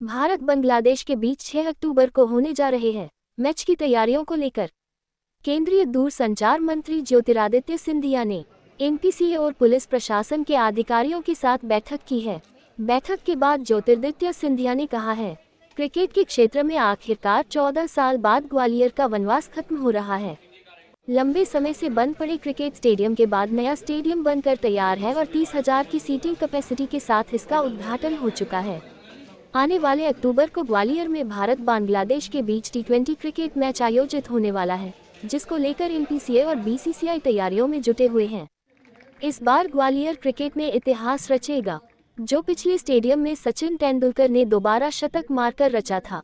भारत बांग्लादेश के बीच 6 अक्टूबर को होने जा रहे हैं मैच की तैयारियों को लेकर केंद्रीय दूरसंचार मंत्री ज्योतिरादित्य सिंधिया ने एनपीसीए और पुलिस प्रशासन के अधिकारियों के साथ बैठक की है। बैठक के बाद ज्योतिरादित्य सिंधिया ने कहा है, क्रिकेट के क्षेत्र में आखिरकार 14 साल बाद ग्वालियर का वनवास खत्म हो रहा है। लंबे समय से बंद पड़े क्रिकेट स्टेडियम के बाद नया स्टेडियम बनकर तैयार है और 30,000 की सीटिंग कैपेसिटी के साथ इसका उद्घाटन हो चुका है। आने वाले अक्टूबर को ग्वालियर में भारत बांग्लादेश के बीच T20 क्रिकेट मैच आयोजित होने वाला है, जिसको लेकर एनपीसीए और बीसीसीआई तैयारियों में जुटे हुए हैं। इस बार ग्वालियर क्रिकेट में इतिहास रचेगा, जो पिछले स्टेडियम में सचिन तेंदुलकर ने दोबारा शतक मारकर रचा था।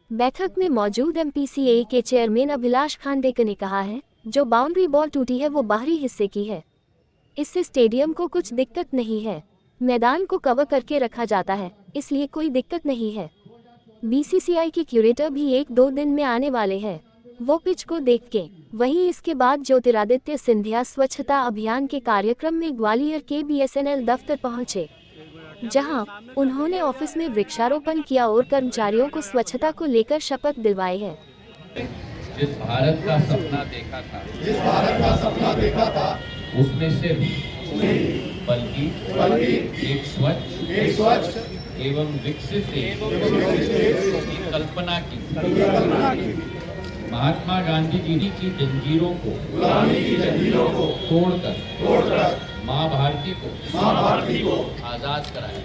बैठक में मौजूद एनपीसीए के चेयरमैन अभिलाष खांडेकर ने कहा है, जो बाउंड्री बॉल टूटी है वो बाहरी हिस्से की है। इससे स्टेडियम को कुछ दिक्कत नहीं है। मैदान को कवर करके रखा जाता है, इसलिए कोई दिक्कत नहीं है। बीसीसीआई के क्यूरेटर भी 1-2 दिन में आने वाले हैं, वो पिच को देख के। वहीं इसके बाद ज्योतिरादित्य सिंधिया स्वच्छता अभियान के कार्यक्रम में ग्वालियर के बीएसएनएल दफ्तर पहुंचे, जहां उन्होंने ऑफिस में वृक्षारोपण किया और कर्मचारियों को स्वच्छता को लेकर शपथ दिलवाई है। जिस भारत का सपना देखा था उसमें से बल्कि एक स्वच्छ एवं विकसित की कल्पना की। महात्मा गांधी जी की जंजीरों को तोड़कर माँ भारती को आजाद कराया।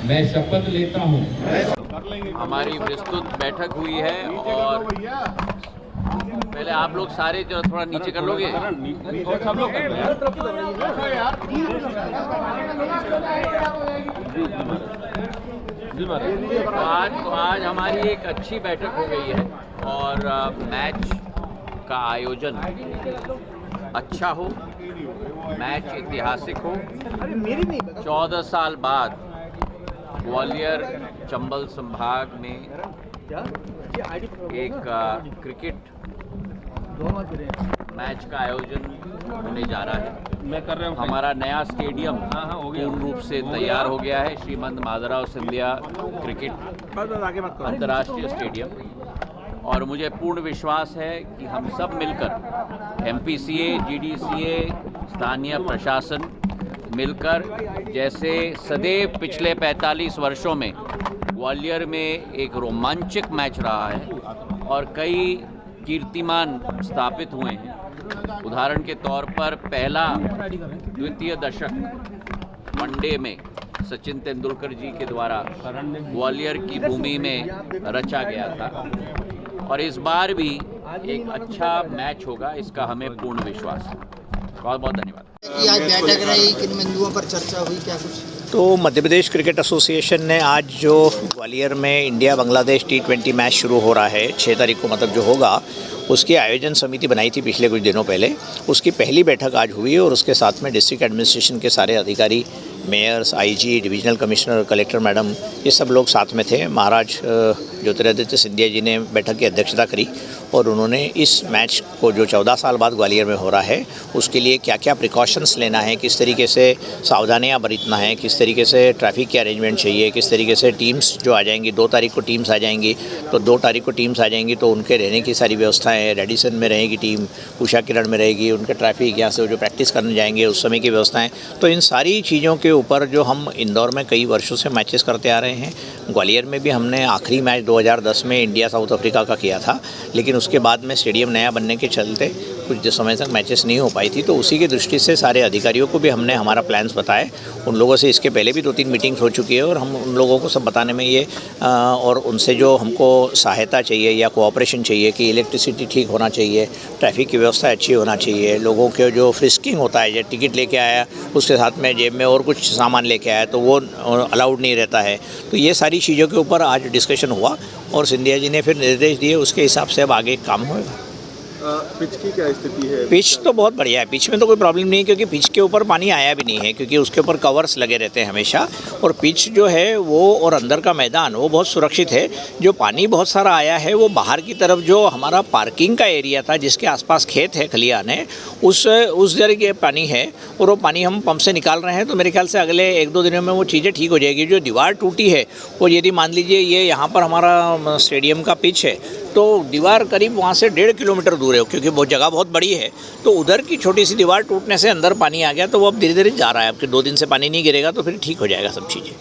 मैं शपथ लेता हूँ। हमारी विस्तृत बैठक हुई है और पहले आप लोग सारे जो थोड़ा नीचे कर लोगे और सब लोग तो आज हमारी एक अच्छी बैठक हो गई है और मैच का आयोजन अच्छा हो, मैच ऐतिहासिक हो। 14 साल बाद ग्वालियर चंबल संभाग में एक क्रिकेट मैच का आयोजन होने जा रहा है। हमारा नया स्टेडियम पूर्ण रूप से तैयार हो गया है, श्रीमंत माधवराव सिंधिया क्रिकेट अंतर्राष्ट्रीय स्टेडियम। और मुझे पूर्ण विश्वास है कि हम सब मिलकर एमपीसीए, जीडीसीए, स्थानीय प्रशासन मिलकर, जैसे सदैव पिछले 45 वर्षों में ग्वालियर में एक रोमांचक मैच रहा है और कई कीर्तिमान स्थापित हुए हैं। उदाहरण के तौर पर पहला द्वितीय दशक वनडे में सचिन तेंदुलकर जी के द्वारा ग्वालियर की भूमि में रचा गया था और इस बार भी एक अच्छा मैच होगा, इसका हमें पूर्ण विश्वास है। बहुत बहुत धन्यवाद। आज बैठक रही, किन बिंदुओं पर चर्चा हुई, क्या कुछ? तो मध्य प्रदेश क्रिकेट एसोसिएशन ने आज जो ग्वालियर में इंडिया बांग्लादेश T20 मैच शुरू हो रहा है 6 तारीख को मतलब जो होगा, उसकी आयोजन समिति बनाई थी पिछले कुछ दिनों पहले। उसकी पहली बैठक आज हुई और उसके साथ में डिस्ट्रिक्ट एडमिनिस्ट्रेशन के सारे अधिकारी, mayors, IG, divisional commissioner, collector madam, ये सब लोग साथ में थे। महाराज ज्योतिरादित्य सिंधिया जी ने बैठक की अध्यक्षता करी और उन्होंने इस मैच को जो 14 साल बाद ग्वालियर में हो रहा है उसके लिए क्या क्या प्रिकॉशंस लेना है, किस तरीके से सावधानियां बरतना है, किस तरीके से ट्रैफिक के अरेंजमेंट चाहिए, किस तरीके से टीम्स जो आ जाएंगी, 2 तारीख को टीम्स आ जाएंगी, तो 2 तारीख को टीम्स आ जाएंगी तो उनके रहने की सारी व्यवस्थाएँ, रेडिसन में रहेगी टीम, उषा किरण में रहेगी, उनके ट्रैफिक यहाँ से जो प्रैक्टिस करने जाएंगे उस समय की व्यवस्थाएँ। तो इन सारी चीज़ों के ऊपर जो हम इंदौर में कई वर्षों से मैचेस करते आ रहे हैं, ग्वालियर में भी हमने आखिरी मैच 2010 में इंडिया साउथ अफ्रीका का किया था, लेकिन उसके बाद में स्टेडियम नया बनने के चलते कुछ समय तक मैचेस नहीं हो पाई थी। तो उसी की दृष्टि से सारे अधिकारियों को भी हमने हमारा प्लान्स बताए। उन लोगों से इसके पहले भी 2-3 मीटिंग्स हो चुकी है और हम उन लोगों को सब बताने में ये और उनसे जो हमको सहायता चाहिए या कोऑपरेशन चाहिए कि इलेक्ट्रिसिटी ठीक होना चाहिए, ट्रैफिक की व्यवस्था अच्छी होना चाहिए, लोगों के जो फ्रिस्किंग होता है, जो टिकट लेके आया उसके साथ में जेब में और कुछ सामान लेके आया तो वो अलाउड नहीं रहता है। तो ये सारी चीज़ों के ऊपर आज डिस्कशन हुआ और सिंधिया जी ने फिर निर्देश दिए, उसके हिसाब से अब आगे काम होगा। पिच की क्या स्थिति है? पिच तो बहुत बढ़िया है, पिच में तो कोई प्रॉब्लम नहीं है क्योंकि पिच के ऊपर पानी आया भी नहीं है क्योंकि उसके ऊपर कवर्स लगे रहते हैं हमेशा। और पिच जो है वो और अंदर का मैदान वो बहुत सुरक्षित है। जो पानी बहुत सारा आया है वो बाहर की तरफ जो हमारा पार्किंग का एरिया था जिसके आसपास खेत है खलिहान है उस जगह के पानी है और वो पानी हम पंप से निकाल रहे हैं। तो मेरे ख्याल से अगले 1-2 दिनों में वो चीज़ें ठीक हो जाएगी। जो दीवार टूटी है वो यदि मान लीजिए ये यहाँ पर हमारा स्टेडियम का पिच है तो दीवार करीब वहाँ से 1.5 किलोमीटर दूर है क्योंकि वो जगह बहुत बड़ी है। तो उधर की छोटी सी दीवार टूटने से अंदर पानी आ गया तो वो अब धीरे धीरे जा रहा है। अब 2 दिन से पानी नहीं गिरेगा तो फिर ठीक हो जाएगा सब चीज़ें।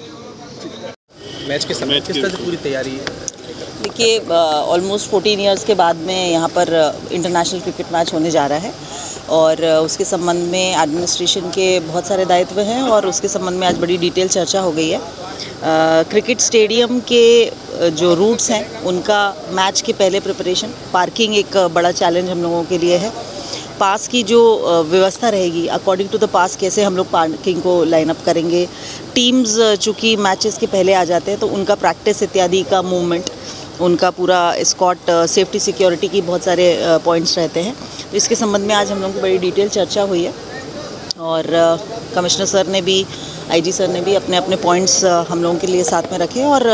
मैच के समय किस तरह से पूरी तैयारी है? देखिए, ऑलमोस्ट 14 इयर्स के बाद में यहाँ पर इंटरनेशनल क्रिकेट मैच होने जा रहा है और उसके संबंध में एडमिनिस्ट्रेशन के बहुत सारे दायित्व हैं और उसके संबंध में आज बड़ी डिटेल चर्चा हो गई है। क्रिकेट स्टेडियम के जो रूट्स हैं उनका मैच के पहले प्रिपरेशन, पार्किंग एक बड़ा चैलेंज हम लोगों के लिए है। पास की जो व्यवस्था रहेगी अकॉर्डिंग टू द पास कैसे हम लोग पार्किंग को लाइन अप करेंगे। टीम्स चूँकि मैचेस के पहले आ जाते हैं तो उनका प्रैक्टिस इत्यादि का मूवमेंट, उनका पूरा स्कॉट सेफ्टी सिक्योरिटी की बहुत सारे पॉइंट्स रहते हैं। तो इसके संबंध में आज हम लोगों की बड़ी डिटेल चर्चा हुई है और कमिश्नर सर ने भी, आईजी सर ने भी अपने अपने पॉइंट्स हम लोगों के लिए साथ में रखे और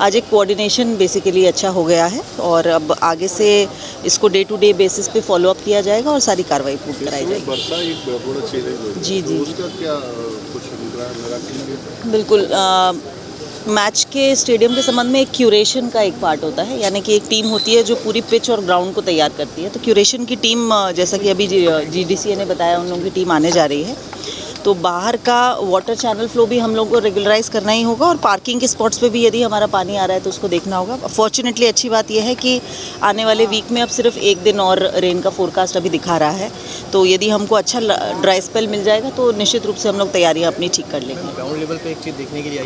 आज एक कोऑर्डिनेशन बेसिकली अच्छा हो गया है और अब आगे से इसको डे टू डे बेसिस पे फॉलो अप किया जाएगा और सारी कार्रवाई पूरी कराई जाएगी। वर्षा एक बड़ा चैलेंज है। जी जी, उसका क्या कुछ निगरानी? बिल्कुल। मैच के स्टेडियम के संबंध में एक क्यूरेशन का एक पार्ट होता है, यानी कि एक टीम होती है जो पूरी पिच और ग्राउंड को तैयार करती है। तो क्यूरेशन की टीम, जैसा कि अभी GDCA ने बताया, उन लोगों की टीम आने जा रही है। तो बाहर का वाटर चैनल फ्लो भी हम लोग को रेगुलराइज करना ही होगा और पार्किंग के स्पॉट्स पे भी यदि हमारा पानी आ रहा है तो उसको देखना होगा। फॉर्चुनेटली अच्छी बात यह है कि आने वाले वीक में अब सिर्फ 1 दिन और रेन का फोरकास्ट अभी दिखा रहा है। तो यदि हमको अच्छा ड्राई स्पेल मिल जाएगा तो निश्चित रूप से हम लोग तैयारियाँ अपनी ठीक कर लेंगे। ग्राउंड लेवल पे एक चीज़ देखने के लिए आई